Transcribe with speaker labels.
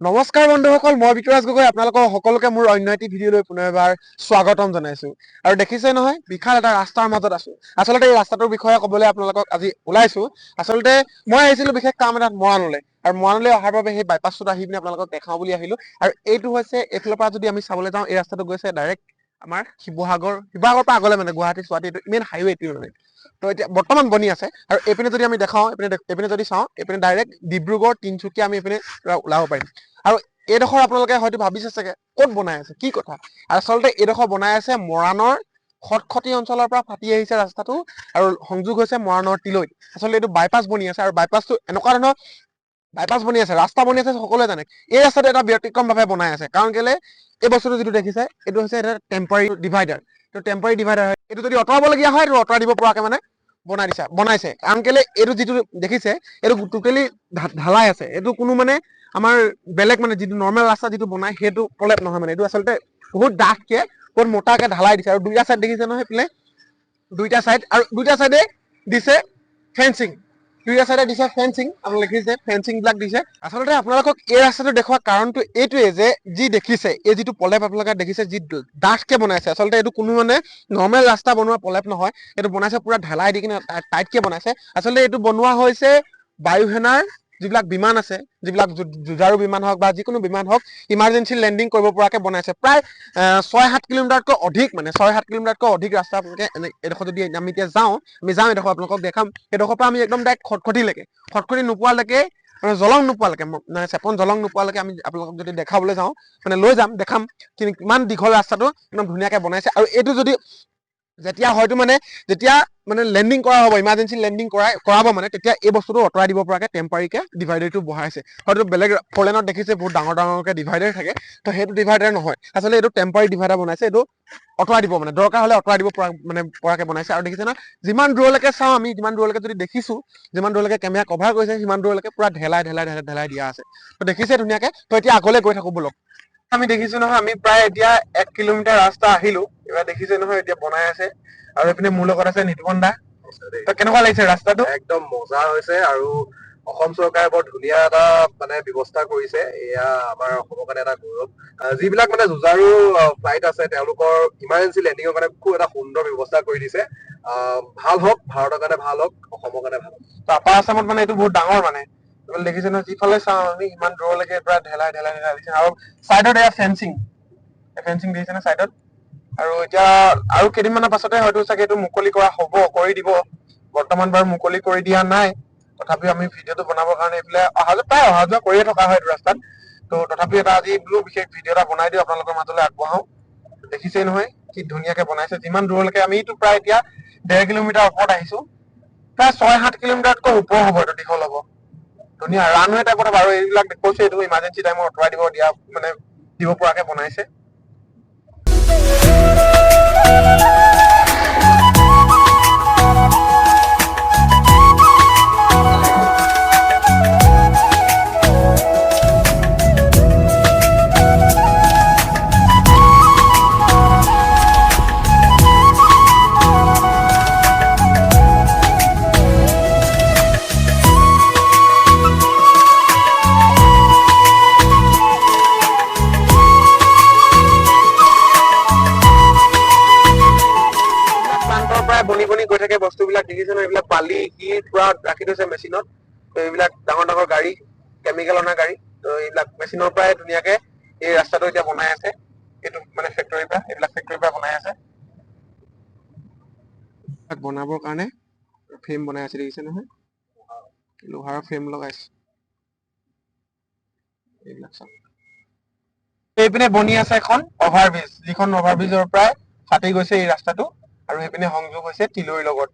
Speaker 1: নমস্কাৰ বন্ধুসকল, মই বিকাশ গগৈ আপোনালোকৰ সকলোকে মোৰ অন্য এটি ভিডিঅ'লৈ পুনৰ এবাৰ স্বাগতম জনাইছো। আৰু দেখিছে নহয়, বিশাল এটা ৰাস্তাৰ মাজত আছো। আচলতে এই ৰাস্তাটোৰ বিষয়ে ক'বলৈ আপোনালোকক আজি ওলাইছো। আচলতে মই আহিছিলো বিশেষ কাম এটাত মৰাণলৈ, আৰু মৰাণলৈ অহাৰ বাবে সেই বাইপাছটোত আহি পিনে আপোনালোকক দেখাও বুলি আহিলো। আৰু এইটো হৈছে এইফালৰ পৰা যদি আমি চাবলৈ যাওঁ, এই ৰাস্তাটো গৈছে ডাইৰেক্ট আমাৰ শিৱসাগৰৰ পৰা আগলৈ, মানে গুৱাহাটী এইটো মেইন হাইৱেটো মানে। তো এতিয়া বৰ্তমান বনি আছে। আৰু এইপিনে যদি আমি দেখাওঁ, এইপিনে যদি চাওঁ, এইপিনে ডাইৰেক্ট ডিব্ৰুগড় তিনচুকীয়া আমি এইপিনে ওলাব পাৰিম। আৰু এইডোখৰ আপোনালোকে হয়তো ভাবিছে চাগে ক'ত বনাই আছে, কি কথা। আচলতে এইডোখৰ বনাই আছে মৰাণৰ খটখটি অঞ্চলৰ পৰা ফাটি আহিছে ৰাস্তাটো, আৰু সংযোগ হৈছে মৰাণৰ তিলৈত। আচলতে এইটো বাইপাছ বনি আছে, আৰু বাইপাছটো এনেকুৱা ধৰণৰ বাইপাছ বনি আছে, ৰাস্তা বনি আছে, সকলোৱে জানে। এই ৰাস্তাটো এটা ব্যতিক্ৰম ভাৱে বনাই আছে, কাৰণ কেলে এই বস্তুটো যিটো দেখিছে, এইটো হৈছে এটা টেম্পৰাৰী ডিভাইডাৰ। এইটো টেম্পৰাৰী ডিভাইডাৰ হয়, এইটো যদি আঁতৰাবলগীয়া হয়, এইটো আঁতৰাই দিব পৰাকে মানে বনাইছে। কাৰণ কেলে এইটো যিটো দেখিছে, এইটো টোটেলি ঢালাই আছে। এইটো কোনো মানে আমাৰ বেলেগ মানে যিটো নৰ্মেল ৰাস্তা যিটো বনাই সেইটো প্ৰলেপ নহয়, মানে এইটো আচলতে বহুত ডাঠকে বহুত মোটাকে ঢালাই দিছে। আৰু দুইটা চাইড দেখিছে নহয়, সেইফালে দুইটা চাইডে দিছে ফেঞ্চিং। দুইটা চাইডে দিছে ফেঞ্চিং, আপোনালোকে দেখিছে ফেঞ্চিং বিলাক দিছে। আচলতে আপোনালোকক এই ৰাস্তাটো দেখুওৱা কাৰণটো এইটোৱে যে, যি দেখিছে এই যিটো প্ৰলেপ আপোনালোকে দেখিছে, যি ডাঠকে বনাইছে, আচলতে এইটো কোনো মানে নৰ্মেল ৰাস্তা বনোৱা প্ৰলেপ নহয়। এইটো বনাইছে পুৰা ঢালাই দি কিনে টাইটকে বনাইছে। আচলতে এইটো বনোৱা হৈছে বায়ু সেনাৰ যিবিলাক বিমান আছে, যিবিলাক যুঁজাৰু বিমান হওক বা যিকোনো বিমান হওক, ইমাৰ্জেঞ্চি লেণ্ডিং কৰিব পৰাকে বনাইছে। প্ৰায় 6-7 কিলোমিটাৰতকৈ অধিক, মানে 6-7 কিলোমিটাৰতকৈ অধিক ৰাস্তা আপোনালোকে এইডোখৰ যদি আমি এতিয়া যাওঁ, এইডোখৰ আপোনালোকক দেখাম। সেইডোখৰ পৰা আমি একদম ডাইৰেক্ট খটখটি নোপোৱালৈকে, মানে জলং নোপোৱালৈকে, মানে চেপন জলং নোপোৱালৈকে আমি আপোনালোকক যদি দেখাবলৈ যাওঁ, মানে লৈ যাম, দেখাম কিমান দীঘল ৰাস্তাটো একদম ধুনীয়াকে বনাইছে। আৰু এইটো যদি যেতিয়া লেণ্ডিং কৰা হ'ব, ইমাৰ্জেঞ্চি লেণ্ডিং কৰাব মানে, তেতিয়া এই বস্তুটো আঁতৰাই দিব পৰাকে টেম্পৰাৰীকে ডিভাইডাৰটো বহাইছে। হয়তো বেলেগ ফৰেনত দেখিছে বহুত ডাঙৰকে ডিভাইডাৰ থাকে, তো সেইটো ডিভাইডাৰ নহয়। আচলতে এইটো টেম্পৰাৰী ডিভাইডাৰ বনাইছে। এইটো আঁতৰাই দিব, মানে দৰকাৰ হলে আঁতৰাই দিব পৰাকে বনাইছে। আৰু দেখিছে না, যিমান দূৰলৈকে চাওঁ আমি, যিমান দূৰলৈকে যদি দেখিছো, যিমান দূৰলৈকে কেমেৰা কভাৰ কৰিছে, সিমান দূৰলৈকে পুৰা ঢেলাই দিয়া আছে। তো দেখিছে ধুনীয়াকে। তো এতিয়া আগলৈ গৈ থাকো বলক। আমি দেখিছো নহয়, আমি প্ৰায় এতিয়া 1 কিলোমিটাৰ ৰাস্তা আহিলো। এইবাৰ দেখিছে নহয়, এতিয়া বনাই আছে। আৰু এইপিনে মোৰ লগত আছে নিতুপন দা। তো কেনেকুৱা লাগিছে ৰাস্তাটো?
Speaker 2: একদম মজা হৈছে। আৰু অসম চৰকাৰে বৰ ধুনীয়া এটা মানে ব্যৱস্থা কৰিছে। এয়া আমাৰ অসমৰ কাৰণে এটা গৌৰৱ। যিবিলাক মানে যুঁজাৰু ফ্লাইট আছে, তেওঁলোকৰ ইমাৰ্জেঞ্চি লেণ্ডিঙৰ কাৰণে খুব এটা সুন্দৰ ব্যৱস্থা কৰি দিছে। ভাল হওক, ভাৰতৰ কাৰণে ভাল হওক, অসমৰ কাৰণে ভাল হওক।
Speaker 1: আপাৰ আছামত মানে এইটো বহুত ডাঙৰ মানে দেখিছে নহয়, যিফালে চাওঁ আমি ইমান দূৰলৈকে পুৰা ঢেলাই দিছে। আৰু চাইডত এয়া ফেঞ্চিং দেখিছে নে চাইডত। আৰু এতিয়া আৰু কেইদিনমানৰ পাছতে হয়তো চাগে এইটো মুকলি কৰা হ'ব, কৰি দিব। বৰ্তমান বাৰু মুকলি কৰি দিয়া নাই। তথাপিও আমি ভিডিঅ'টো বনাবৰ কাৰণে এইফালে প্ৰায় অহা যোৱা কৰিয়ে থকা হয় এইটো ৰাস্তাত। তো তথাপিও এটা আজি বোলো বিশেষ ভিডিঅ' এটা বনাই দিও, আপোনালোকৰ মাজলৈ আগবঢ়াও। দেখিছেই নহয় কি ধুনীয়াকে বনাইছে। যিমান দূৰলৈকে আমিতো প্ৰায় এতিয়া 1.5 কিলোমিটাৰ ওপৰত আহিছো। প্ৰায় 6-7 কিলোমিটাৰতকৈ ওপৰ হ'ব, এইটো দীঘল হ'ব। ধুনীয়া ৰানৱে টাইপত হ'ব। আৰু এইবিলাক কৈছে, এইটো ইমাৰ্জেঞ্চি টাইমত আঁতৰাই দিব পৰাকে বনাইছে। বনি গৈ থাকে বস্তুবিলাক। দেখিছে ন, এইবিলাক বালি কি পুৰা ৰাখি থৈছে মেচিনত। তো এইবিলাক ডাঙৰ গাড়ী, কেমিকেল অনা গাড়ী। তো এইবিলাক মেচিনৰ পৰাই ধুনীয়াকে এই ৰাস্তাটো এতিয়া বনাই আছে। এইটো মানে ফেক্টৰীৰ পৰা, এইবিলাক ফেক্টৰীৰ পৰা বনাই আছে। বনাবৰ কাৰণে ফ্ৰেম বনাই আছে, দেখিছে নহয়, লোহাৰৰ ফ্ৰেম লগাইছে। এইবিলাক চাওক, এইপিনে বনি আছে এখন অভাৰব্ৰিজ, যিখন অভাৰব্ৰিজৰ পৰাই ফাটি গৈছে এই ৰাস্তাটো। আৰু এইপিনে সংযোগ হৈছে তিলৈৰ লগত।